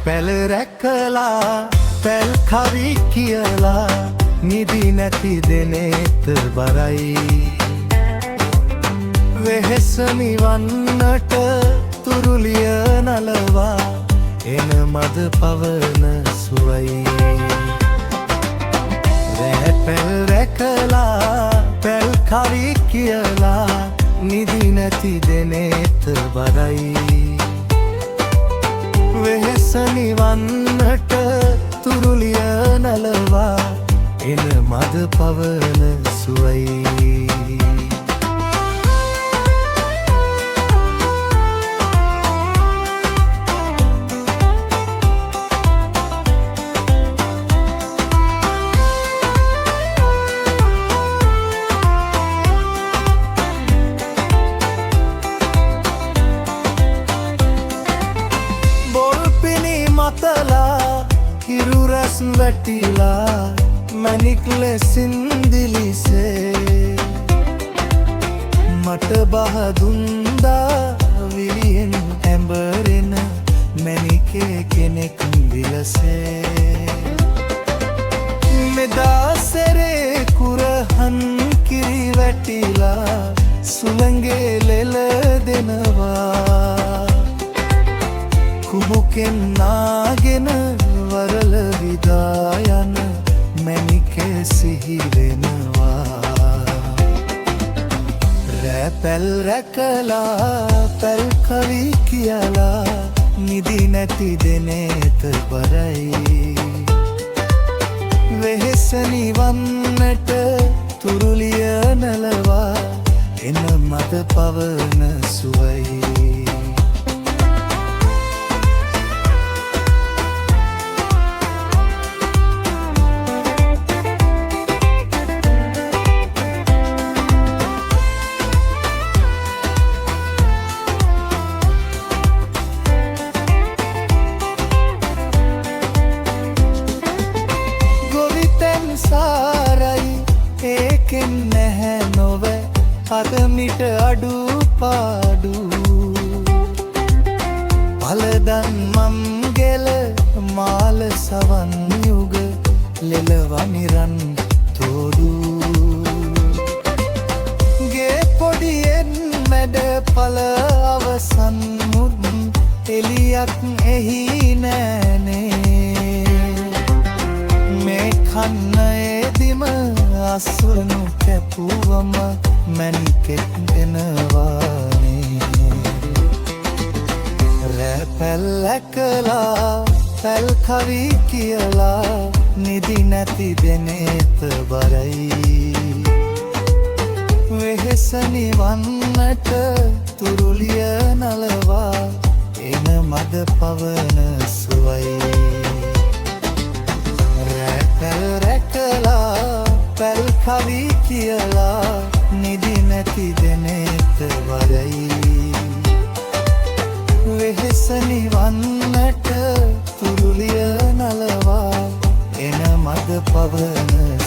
පැල් රැකලා පැල් කවි කියලා නිදි නැති දෙනෙත බරයි වෙහෙස නිවන්නට තුරුලිය නලවා එන මද පවන සුවයි පැල් රැකලා පැල් කවි කියලා නිදි නැති දෙනෙත බරයි වෙහෙස නිවන්නට තුරුලිය නලවා එන මද පවන සුවයි මතලා හිරු රැස් වැටිලා මැණික් ලෙසින් දිලිසේ මට බහ දුන්දා විලියෙන් ඇඹරෙන මැණිකේ කෙනෙක් විලසේ මෙදා සෙරේ කුරහන් කිරි වැටිලා සුළඟේ ලෙල දෙනවා කුබුකෙන් නාගෙන වරල විදා යන මැණිකේ සිහි වෙනවා රෑ පැල් රැකලා පැල් කවි කියලා නිදි නැති දෙනෙත බරයි වෙහෙස නිවන්නට තුරුලිය නලවා එන මද පවන සුවයි සාරයි ඒකෙන් නැහැ නොවේ අදමිට අඩු පාඩු පලදන් මම්ගෙල මාල සවන් යුග ලෙලවනිරන් තෝඩු ගේ පොඩියෙන් මැඩ පල අවසන් මුත් එලියක් එහි නෑනේ මේ කන්න එදිම අස්වනු කැපුවම මැණිකෙත් එනවානේ රෑ පැල් රැකලා පැල් කවි කියලා නිදි නැති දෙනෙත බරයි වෙහෙස නිවන්නට තුරුලිය නලවා එන මද පවන සුවයි පැල් රැකලා පැල් කවි කියලා නිදි නැති දෙනෙත වරයි වෙහෙස නිවන්නට තුරුලිය නලවා එන මද පවන